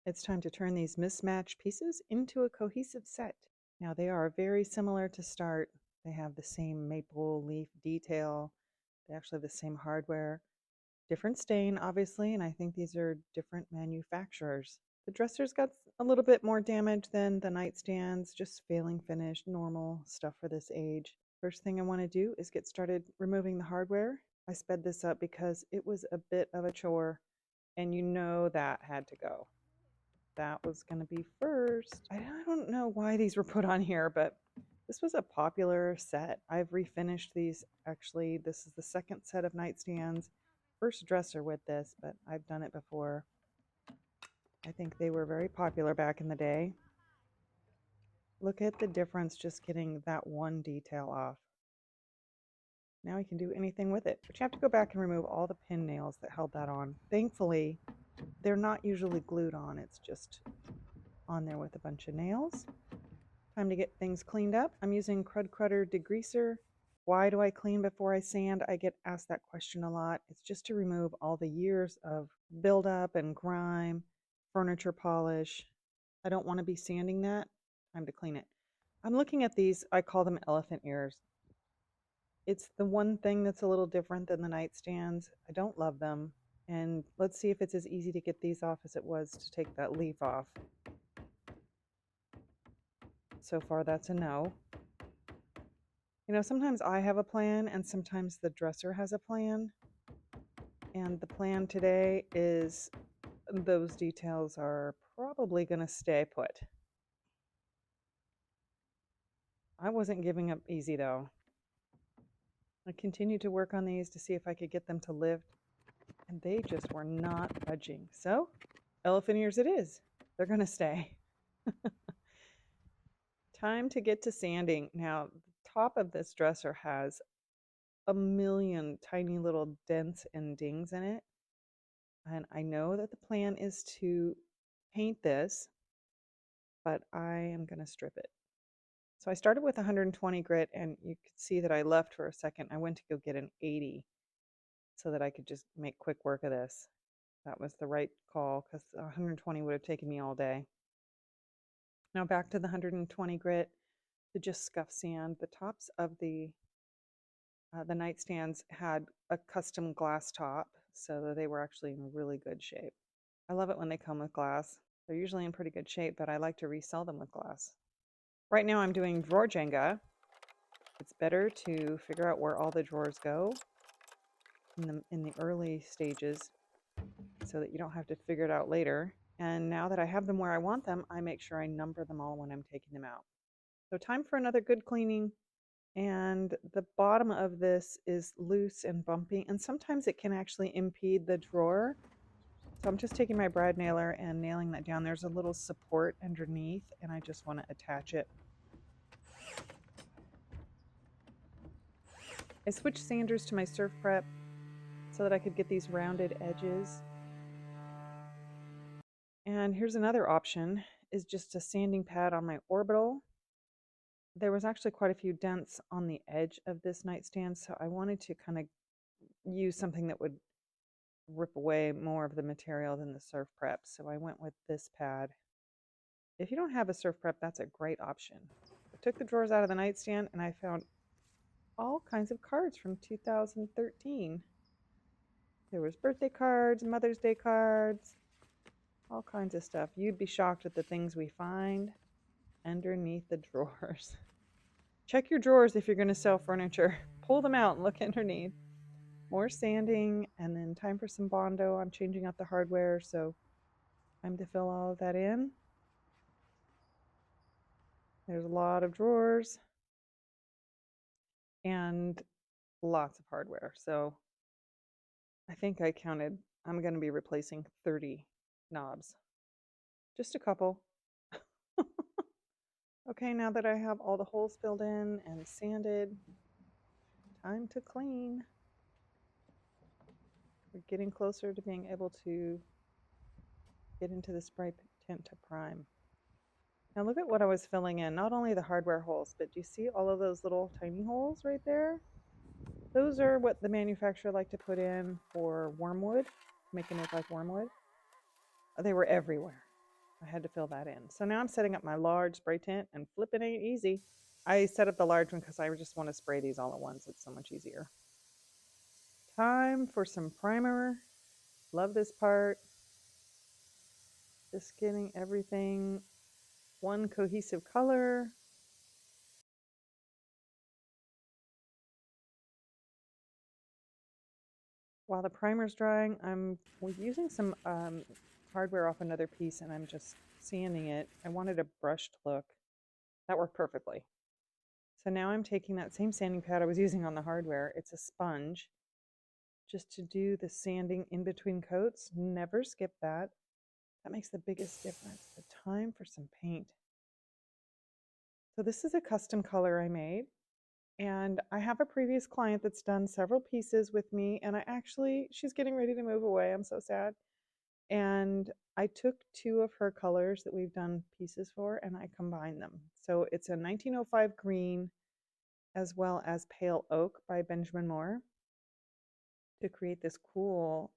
It's time to turn these mismatched pieces into a cohesive set. Now they are very similar to start. They have the same maple leaf detail. They actually have the same hardware. Different stain, obviously, and I think these are different manufacturers. The dresser's got a little bit more damage than the nightstands, just failing finish, normal stuff for this age. First thing I want to do is get started removing the hardware. I sped this up because it was a bit of a chore, and you know that had to go. That was going to be first. I don't know why these were put on here, but this was a popular set. I've refinished these. Actually, this is the second set of nightstands. First dresser with this, but I've done it before. I think they were very popular back in the day. Look at the difference just getting that one detail off. Now I can do anything with it, but you have to go back and remove all the pin nails that held that on. Thankfully, they're not usually glued on. It's just on there with a bunch of nails. Time to get things cleaned up. I'm using Kutter Degreaser. Why do I clean before I sand? I get asked that question a lot. It's just to remove all the years of buildup and grime, furniture polish. I don't want to be sanding that. Time to clean it. I'm looking at these, I call them elephant ears. It's the one thing that's a little different than the nightstands. I don't love them. And let's see if it's as easy to get these off as it was to take that leaf off. So far, that's a no. You know, sometimes I have a plan and sometimes the dresser has a plan. And the plan today is those details are probably going to stay put. I wasn't giving up easy though. I continued to work on these to see if I could get them to lift, and they just were not budging. So, elephant ears it is. They're going to stay. Time to get to sanding. Now, the top of this dresser has a million tiny little dents and dings in it. And I know that the plan is to paint this, but I am going to strip it. So I started with 120 grit, and you could see that I left for a second. I went to go get an 80 so that I could just make quick work of this. That was the right call because 120 would have taken me all day. Now back to the 120 grit to just scuff sand. The tops of the nightstands had a custom glass top, so they were actually in really good shape. I love it when they come with glass. They're usually in pretty good shape, but I like to resell them with glass. Right now I'm doing drawer Jenga. It's better to figure out where all the drawers go in the early stages so that you don't have to figure it out later. And now that I have them where I want them, I make sure I number them all when I'm taking them out. So time for another good cleaning. And the bottom of this is loose and bumpy, and sometimes it can actually impede the drawer. So I'm just taking my brad nailer and nailing that down. There's a little support underneath, and I just want to attach it. I switched sanders to my Surf Prep so that I could get these rounded edges. And here's another option, is just a sanding pad on my Orbital. There was actually quite a few dents on the edge of this nightstand, so I wanted to kind of use something that would rip away more of the material than the Surf Prep, so I went with this pad. If you don't have a Surf Prep, that's a great option. I took the drawers out of the nightstand and I found all kinds of cards from 2013. There was birthday cards, Mother's Day cards, all kinds of stuff. You'd be shocked at the things we find underneath the drawers. Check your drawers if you're going to sell furniture. Pull them out and look underneath. More sanding, and then time for some Bondo. I'm changing out the hardware, so time to fill all of that in. There's a lot of drawers and lots of hardware. So I think I counted, I'm going to be replacing 30 knobs. Just a couple. Okay, now that I have all the holes filled in and sanded, time to clean. We're getting closer to being able to get into the spray tint to prime. Now look at what I was filling in, not only the hardware holes, but do you see all of those little tiny holes right there? Those are what the manufacturer liked to put in for wormwood, making it like wormwood. They were everywhere. I had to fill that in. So now I'm setting up my large spray tent, and flipping ain't easy. I set up the large one because I just want to spray these all at once. It's so much easier. Time for some primer. Love this part. Just getting everything one cohesive color. While the primer's drying, we're using some hardware off another piece, and I'm just sanding it. I wanted a brushed look. That worked perfectly. So now I'm taking that same sanding pad I was using on the hardware. It's a sponge, just to do the sanding in between coats. Never skip that. That makes the biggest difference. The time for some paint. So this is a custom color I made. And I have a previous client that's done several pieces with me, and she's getting ready to move away. I'm so sad. And I took two of her colors that we've done pieces for, and I combined them. So it's a 1905 green as well as pale oak by Benjamin Moore to create this cool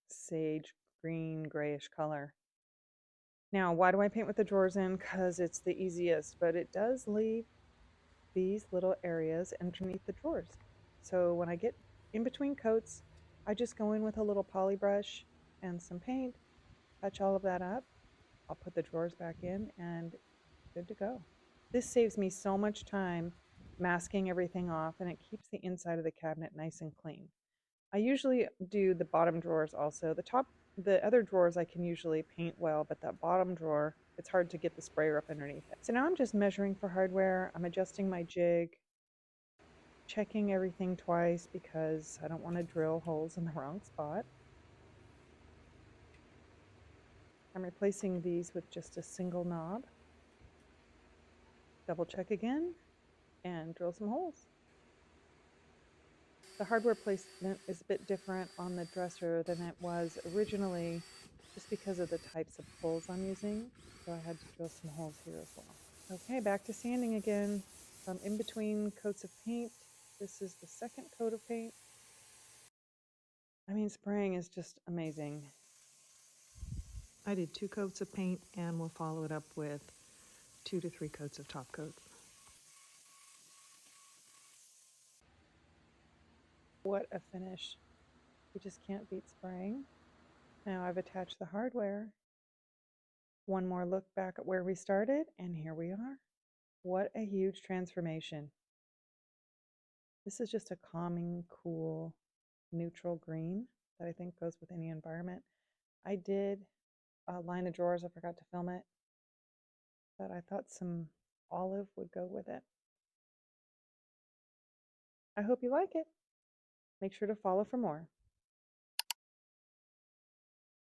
sage green grayish color. Now, why do I paint with the drawers in? Because it's the easiest, but it does leave these little areas underneath the drawers. So when I get in between coats, I just go in with a little poly brush and some paint, touch all of that up. I'll put the drawers back in and good to go. This saves me so much time masking everything off, and it keeps the inside of the cabinet nice and clean. I usually do the bottom drawers also. The other drawers I can usually paint well, but that bottom drawer, it's hard to get the sprayer up underneath it. So now I'm just measuring for hardware. I'm adjusting my jig, checking everything twice because I don't want to drill holes in the wrong spot. I'm replacing these with just a single knob. Double check again and drill some holes. The hardware placement is a bit different on the dresser than it was originally, just because of the types of pulls I'm using. So I had to drill some holes here as well. Okay, back to sanding again. I'm in between coats of paint. This is the second coat of paint. I mean, spraying is just amazing. I did 2 coats of paint, and we'll follow it up with 2 to 3 coats of top coat. What a finish. You just can't beat spraying. Now I've attached the hardware. One more look back at where we started, and here we are. What a huge transformation. This is just a calming, cool, neutral green that I think goes with any environment. I did a line of drawers. I forgot to film it, but I thought some olive would go with it. I hope you like it. Make sure to follow for more.